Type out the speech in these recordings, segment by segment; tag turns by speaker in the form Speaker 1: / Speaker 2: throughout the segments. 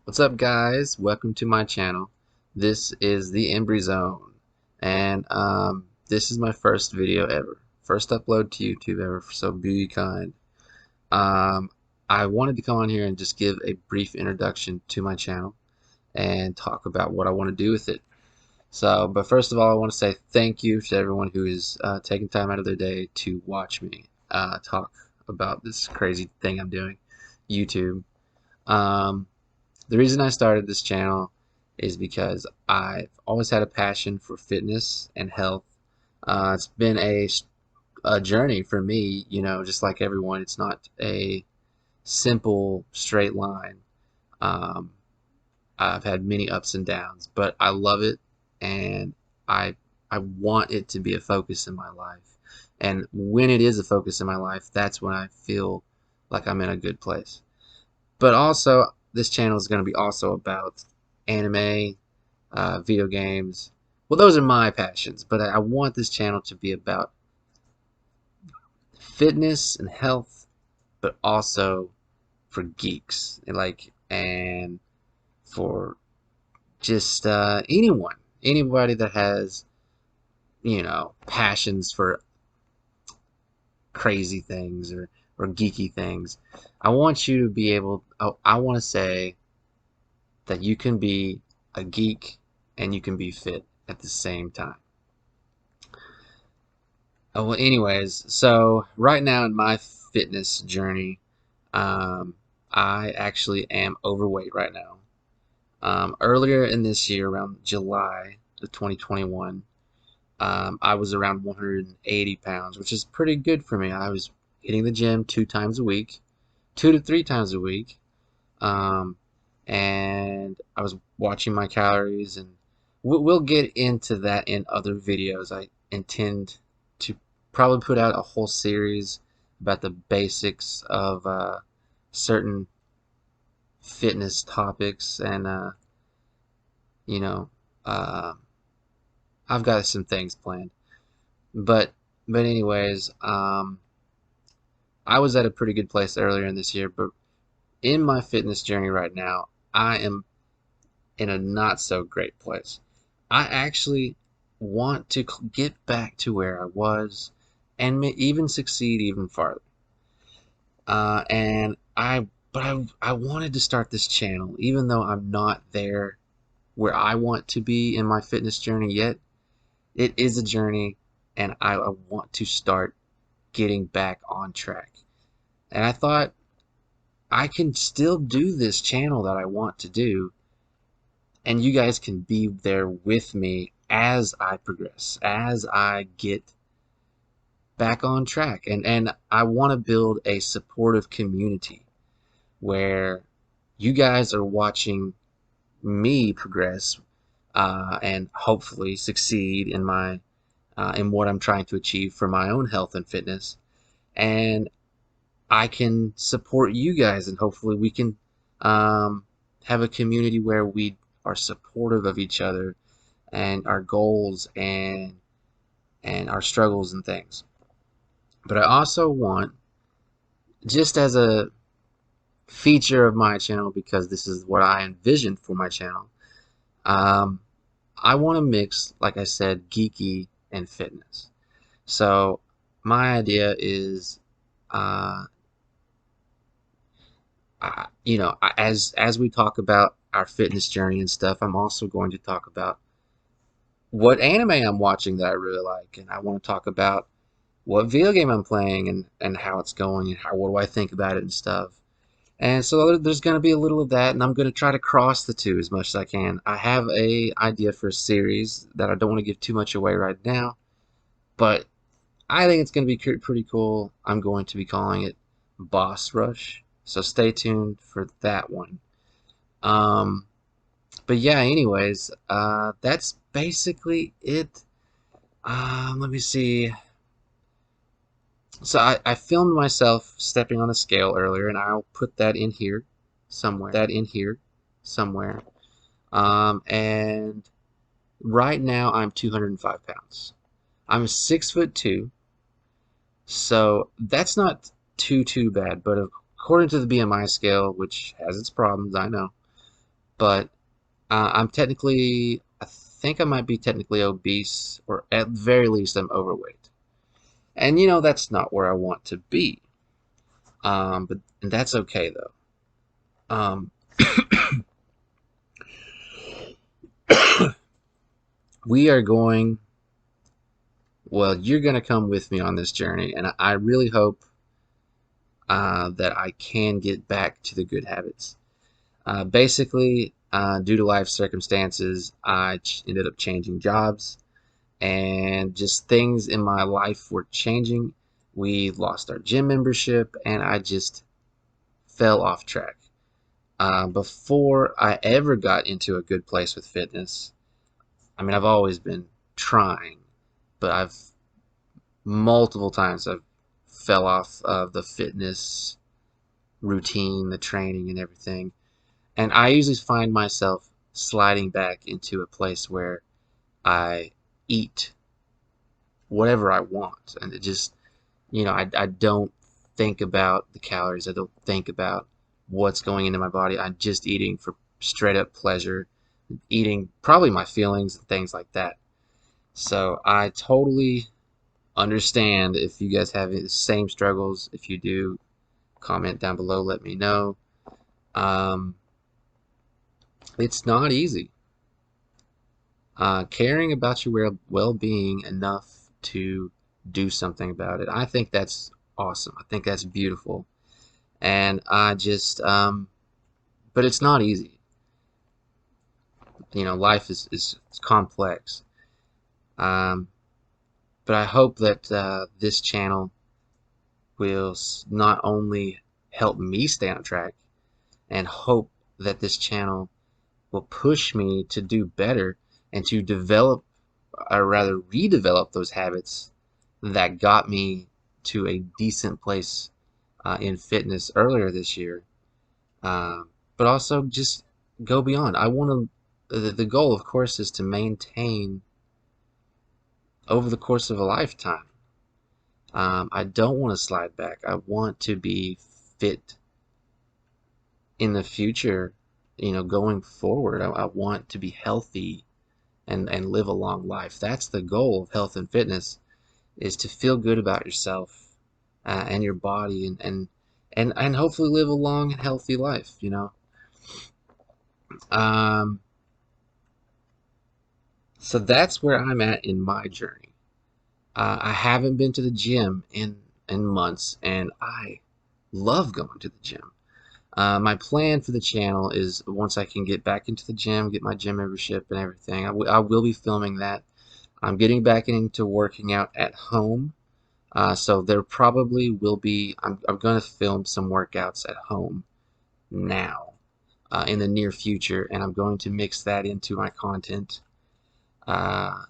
Speaker 1: What's up, guys? Welcome to my channel. This is the Embree Zone, and this is my first video ever, first upload to YouTube ever. So be kind. Um, I wanted to come on here and just give a brief introduction to my channel and talk about what I want to do with it. But first of all, I want to say thank you to everyone who is taking time out of their day to watch me talk about this crazy thing I'm doing, YouTube. Um, the reason I started this channel is because I've always had a passion for fitness and health. It's been a journey for me, just like everyone. It's not a simple straight line. Um, I've had many ups and downs, but I love it, and I I want it to be a focus in my life. And when it is a focus in my life, that's when I feel like I'm in a good place. But also, this channel is going to be also about anime, video games. Well, those are my passions, but I want this channel to be about fitness and health, but also for geeks and for just anybody that has passions for crazy things or geeky things. I want you to be able. I want to say that you can be a geek and you can be fit at the same time. Oh, well, anyways, so right now in my fitness journey, um, I actually am overweight right now. Earlier in this year, around July of 2021, I was around 180 pounds, which is pretty good for me. I was hitting the gym 2 times a week, 2 to 3 times a week, um, and I was watching my calories, and we'll get into that in other videos. I intend to probably put out a whole series about the basics of certain fitness topics, and you know, uh, I've got some things planned. But anyways, I was at a pretty good place earlier in this year, but in my fitness journey right now, I am in a not so great place. I actually want to get back to where I was and even succeed even farther. But I wanted to start this channel, even though I'm not there where I want to be in my fitness journey yet. It is a journey, and I want to start getting back on track. And I thought I can still do this channel that I want to do, and you guys can be there with me as I progress, as I get back on track. And I want to build a supportive community where you guys are watching me progress and hopefully succeed in my in what I'm trying to achieve for my own health and fitness. And I can support you guys, and hopefully we can um, have a community where we are supportive of each other and our goals and our struggles and things. But I also want, just as a feature of my channel, because this is what I envisioned for my channel, um, I want to mix, like I said, geeky and fitness. So my idea is, uh, as we talk about our fitness journey and stuff, I'm also going to talk about what anime I'm watching that I really like, and I want to talk about what video game I'm playing and how it's going and what do I think about it and stuff. And so there's going to be a little of that, and I'm going to try to cross the two as much as I can. I have a idea for a series that I don't want to give too much away right now, but I think it's going to be pretty cool. I'm going to be calling it Boss Rush, so stay tuned for that one. Um, but yeah, anyways, that's basically it. Let me see. So I filmed myself stepping on the scale earlier, and I'll put that in here somewhere. And right now I'm 205 pounds. I'm 6'2", so that's not too bad. But according to the BMI scale, which has its problems, I know, but I think I might be technically obese, or at the very least, I'm overweight. And that's not where I want to be. But and that's okay though. Um, we are going. Well, you're going to come with me on this journey, and I really hope that I can get back to the good habits. Basically, due to life circumstances, I ended up changing jobs, and just things in my life were changing. We lost our gym membership, and I just fell off track. Before I ever got into a good place with fitness, I mean, I've always been trying, but multiple times I've fell off of the fitness routine, the training, and everything. And I usually find myself sliding back into a place where I eat whatever I want. And it just, I don't think about the calories. I don't think about what's going into my body. I'm just eating for straight up pleasure, eating probably my feelings and things like that. So I totally understand if you guys have the same struggles. If you do, comment down below, let me know. Um, it's not easy. Caring about your well-being enough to do something about it. I think that's awesome. I think that's beautiful. And but it's not easy. Life is complex. Um, but I hope that this channel will not only help me stay on track, and hope that this channel will push me to do better and to develop, or rather redevelop, those habits that got me to a decent place in fitness earlier this year. But also just go beyond. I want to, the goal, of course, is to maintain over the course of a lifetime. I don't want to slide back. I want to be fit in the future, going forward. I want to be healthy and live a long life. That's the goal of health and fitness, is to feel good about yourself and your body, and hopefully live a long and healthy life. Um, so that's where I'm at in my journey. I haven't been to the gym in months, and I love going to the gym. My plan for the channel is, once I can get back into the gym, get my gym membership and everything, I will be filming that. I'm getting back into working out at home. So there probably will be, I'm going to film some workouts at home now in the near future, and I'm going to mix that into my content. Uh,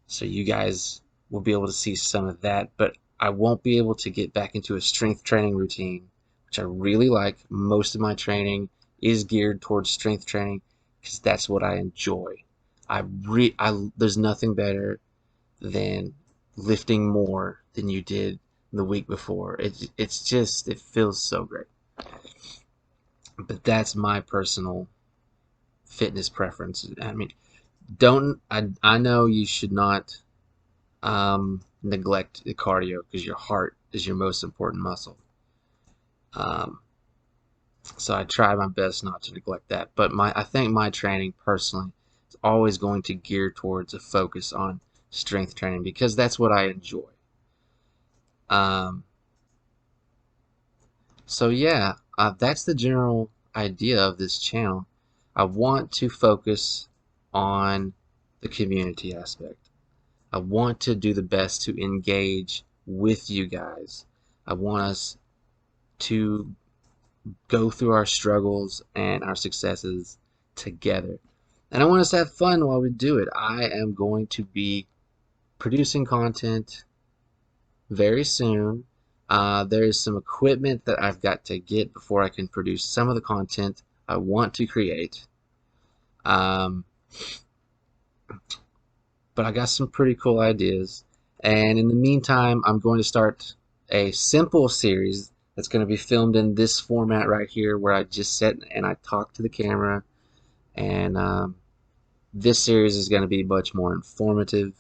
Speaker 1: so you guys will be able to see some of that, but I won't be able to get back into a strength training routine, which I really like. Most of my training is geared towards strength training because that's what I enjoy. There's nothing better than lifting more than you did the week before. It feels so great. But that's my personal fitness preference. I mean, I know you should not neglect the cardio, because your heart is your most important muscle. Um, so I try my best not to neglect that. But I think my training personally is always going to gear towards a focus on strength training, because that's what I enjoy. Um, so yeah, that's the general idea of this channel. I want to focus on the community aspect. I want to do the best to engage with you guys. I want us to go through our struggles and our successes together. And I want us to have fun while we do it. I am going to be producing content very soon. There is some equipment that I've got to get before I can produce some of the content I want to create. Um, but I got some pretty cool ideas. And in the meantime, I'm going to start a simple series that's going to be filmed in this format right here, where I just sit and I talk to the camera And this series is going to be much more informative.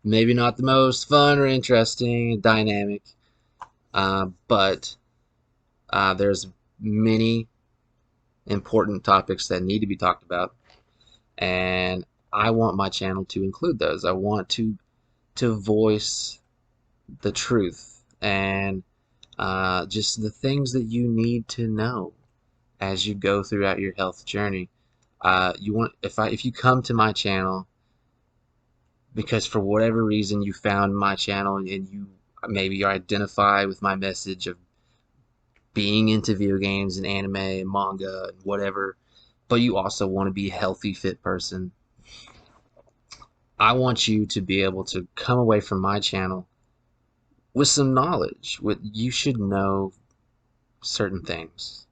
Speaker 1: Maybe not the most fun or interesting, dynamic, but there's many important topics that need to be talked about, and I want my channel to include those. I want to voice the truth and just the things that you need to know as you go throughout your health journey. You want if you come to my channel because for whatever reason you found my channel and you maybe identify with my message of being into video games and anime and manga and whatever, but you also want to be a healthy, fit person, I want you to be able to come away from my channel with some knowledge. You should know certain things,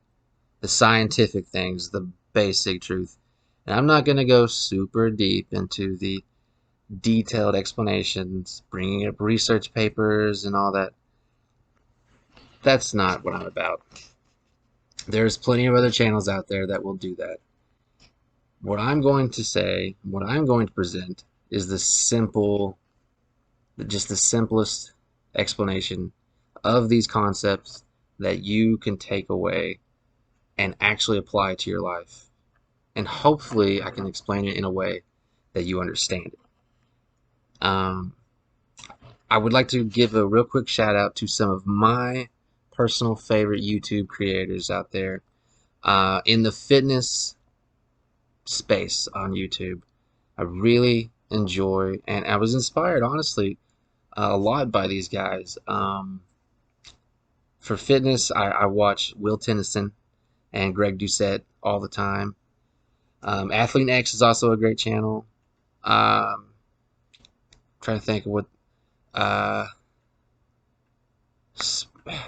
Speaker 1: the scientific things, the basic truth. And I'm not going to go super deep into the detailed explanations, bringing up research papers and all that. That's not what I'm about. There's plenty of other channels out there that will do that. What I'm going to say, what I'm going to present is just the simplest explanation of these concepts that you can take away and actually apply to your life. And hopefully I can explain it in a way that you understand it. I would like to give a real quick shout out to some of my personal favorite YouTube creators out there in the fitness space on YouTube. I really enjoy, and I was inspired, honestly, a lot by these guys. For fitness, I watch Will Tennyson and Greg Doucette all the time. Athlete X is also a great channel. Trying to think of what uh,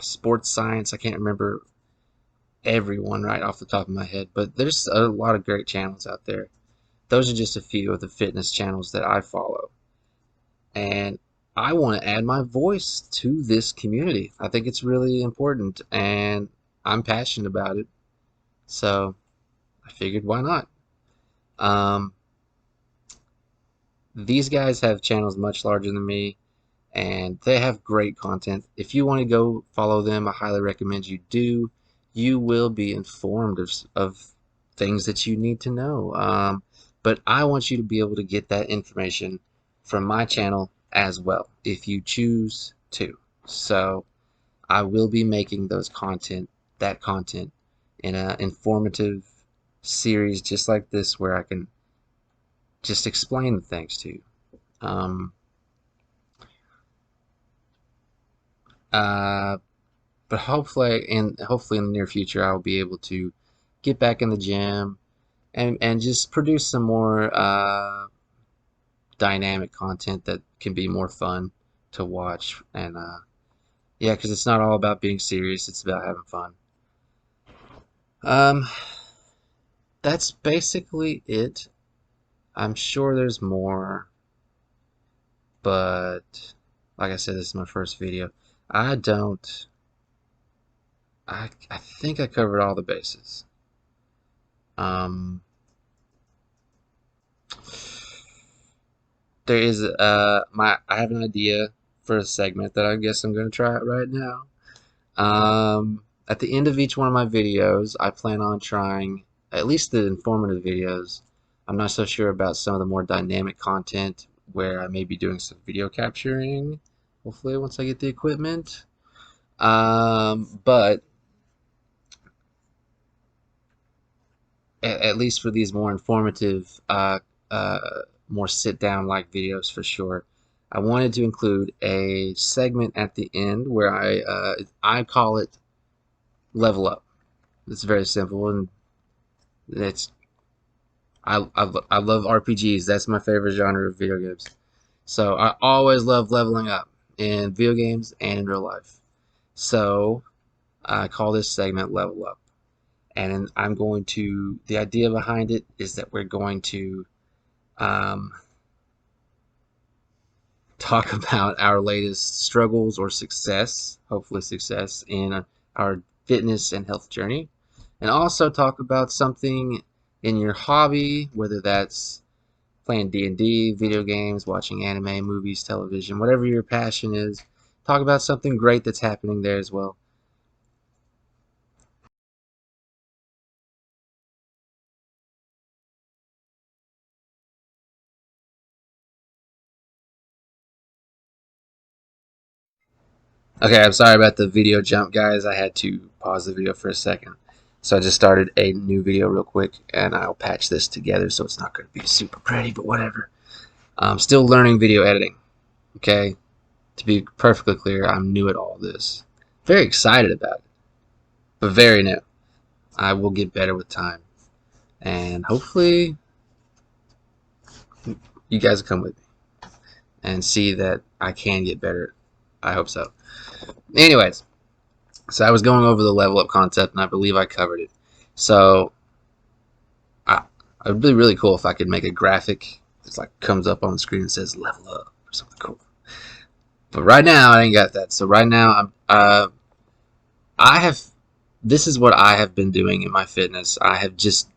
Speaker 1: sports science. I can't remember everyone right off the top of my head, but there's a lot of great channels out there. Those are just a few of the fitness channels that I follow, and I want to add my voice to this community. I think it's really important, and I'm passionate about it. So I figured, why not? Um, these guys have channels much larger than me, and they have great content. If you want to go follow them, I highly recommend you do. You will be informed of things that you need to know. But I want you to be able to get that information from my channel as well, if you choose to. So I will be making that content in an informative series just like this, where I can just explain the things to you. Um, uh, but hopefully in the near future I will be able to get back in the gym and just produce some more dynamic content that can be more fun to watch. And yeah, because it's not all about being serious, it's about having fun. um that's basically it. I'm sure there's more, but like I said, this is my first video. I don't I think I covered all the bases. um There is I have an idea for a segment that I guess I'm going to try it right now. At the end of each one of my videos, I plan on trying at least the informative videos. I'm not so sure about some of the more dynamic content where I may be doing some video capturing, hopefully once I get the equipment. But at least for these more informative, more sit-down like videos for sure, I wanted to include a segment at the end where I call it level up. It's very simple, and it's I love RPGs. That's my favorite genre of video games. So I always love leveling up in video games and in real life. So I call this segment level up. And the idea behind it is that we're going to um, talk about our latest struggles or success, hopefully success, in our fitness and health journey, and also talk about something in your hobby, whether that's playing D&D, video games, watching anime, movies, television, whatever your passion is. Talk about something great that's happening there as well. Okay, I'm sorry about the video jump, guys. I had to pause the video for a second. So I just started a new video real quick, and I'll patch this together so it's not going to be super pretty, but whatever. I'm still learning video editing, okay? To be perfectly clear, I'm new at all this. Very excited about it, but very new. I will get better with time. And hopefully you guys will come with me and see that I can get better. I hope so. Anyways, so I was going over the level up concept, and I believe I covered it. So I, it would be really cool if I could make a graphic that's like comes up on the screen and says level up or something cool. But right now I ain't got that. So right now I have this is what I have been doing in my fitness. I have just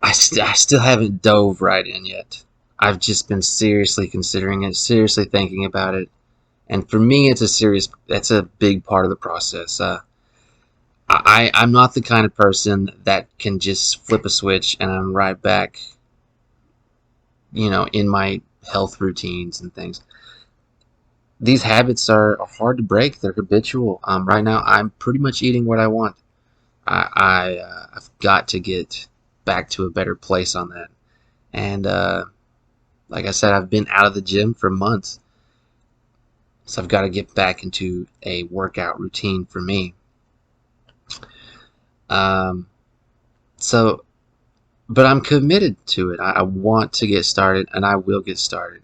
Speaker 1: I still haven't dove right in yet. I've just been seriously considering it, seriously thinking about it, and for me, that's a big part of the process. I'm not the kind of person that can just flip a switch and I'm right back, in my health routines and things. These habits are hard to break. They're habitual. Right now, I'm pretty much eating what I want. I've got to get back to a better place on that. And like I said, I've been out of the gym for months, so I've got to get back into a workout routine for me. Um, so, but I'm committed to it. I want to get started, and I will get started.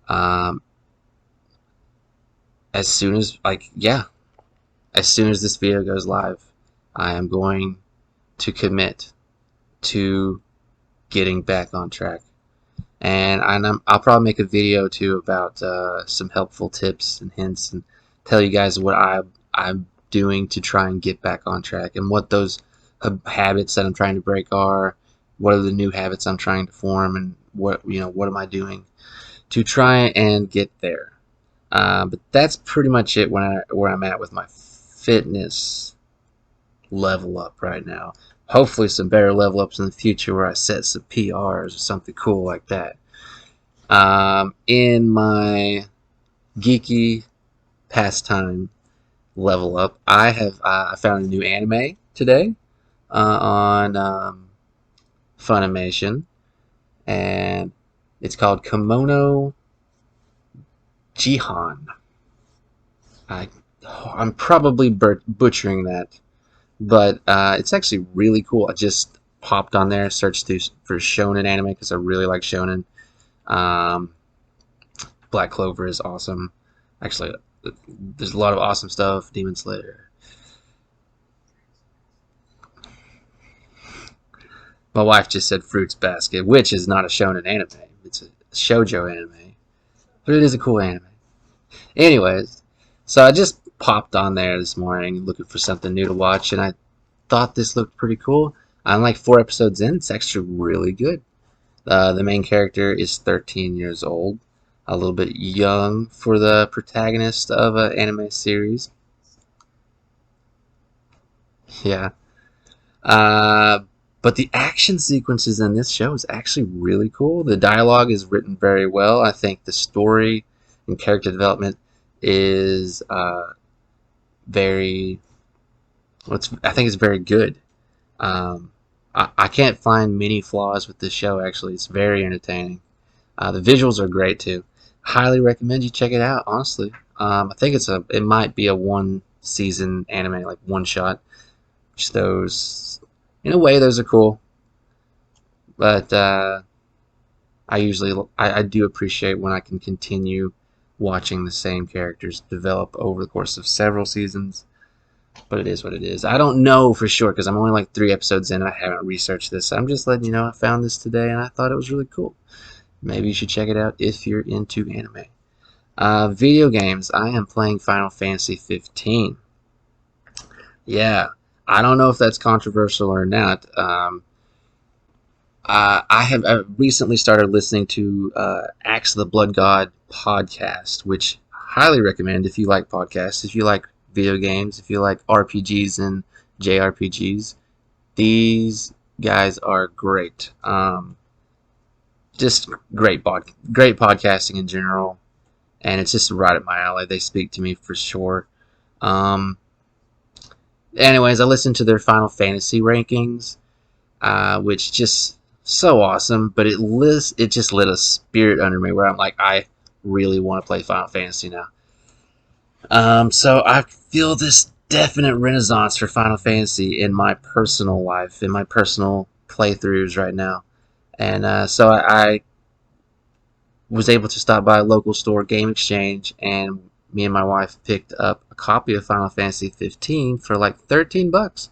Speaker 1: Um, as soon as, yeah, as soon as this video goes live, I am going to commit to getting back on track. And I'll probably make a video too about some helpful tips and hints, and tell you guys what I'm doing to try and get back on track, and what those habits that I'm trying to break are. What are the new habits I'm trying to form, and what am I doing to try and get there. But that's pretty much it where I'm at with my fitness level up right now. Hopefully some better level ups in the future where I set some PRs or something cool like that. In my geeky pastime level up, I found a new anime today on Funimation, and it's called Kimono Jihan. I I'm probably butchering that, but it's actually really cool. I just popped on there, searched for shonen anime because I really like shonen. Um, Black Clover is awesome. Actually, there's a lot of awesome stuff. Demon Slayer. My wife just said Fruits Basket, which is not a shonen anime. It's a shoujo anime, but it is a cool anime. Anyways, so I just popped on there this morning looking for something new to watch, and I thought this looked pretty cool. I'm like 4 episodes in. It's actually really good. The main character is 13 years old, a little bit young for the protagonist of an anime series. Yeah. Uh, but the action sequences in this show is actually really cool. The dialogue is written very well. I think the story and character development is very. I think it's very good. Um, I can't find many flaws with this show. Actually, it's very entertaining. The visuals are great too. Highly recommend you check it out. Honestly, I think it might be a one season anime, like one shot. Which those, in a way, those are cool. But I do appreciate when I can continue watching the same characters develop over the course of several seasons. But it is what it is. I don't know for sure because I'm only like 3 episodes in. I haven't researched this. I'm just letting you know I found this today and I thought it was really cool. Maybe you should check it out if you're into anime. Video games. I am playing Final Fantasy 15. Yeah, I don't know if that's controversial or not. I recently started listening to Axe of the Blood God podcast, which I highly recommend if you like podcasts, if you like video games, if you like RPGs and JRPGs. These guys are great. Just great podcasting in general, and it's just right up my alley. They speak to me for sure. Um, Anyways, I listened to their Final Fantasy rankings, which just so awesome. But it just lit a spirit under me where I'm like, I really want to play Final Fantasy now. So I feel this definite renaissance for Final Fantasy in my personal life, in my personal playthroughs right now. And so I was able to stop by a local store, Game Exchange, and me and my wife picked up a copy of Final Fantasy 15 for like $13,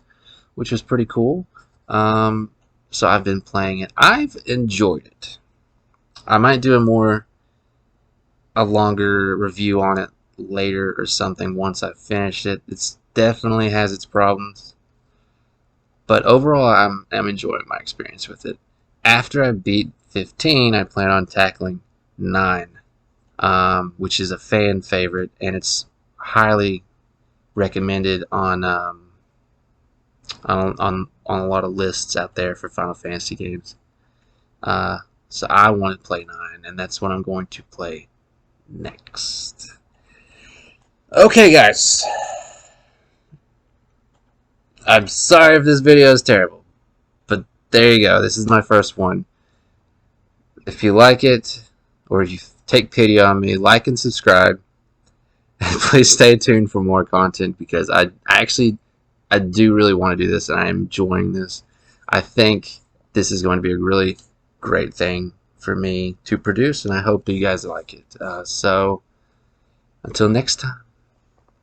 Speaker 1: which was pretty cool. Um, so I've been playing it. I've enjoyed it. I might do a longer review on it later or something once I've finished it. It definitely has its problems, but overall I'm enjoying my experience with it. After I beat 15, I plan on tackling 9, which is a fan favorite, and it's highly recommended on a lot of lists out there for Final Fantasy games. So I want to play 9, and that's what I'm going to play next. Okay, guys. I'm sorry if this video is terrible, but there you go. This is my first one. If you like it, or if you take pity on me, like and subscribe. And please stay tuned for more content because I do really want to do this and I'm enjoying this. I think this is going to be a really great thing for me to produce, and I hope that you guys like it. So until next time,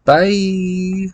Speaker 1: bye.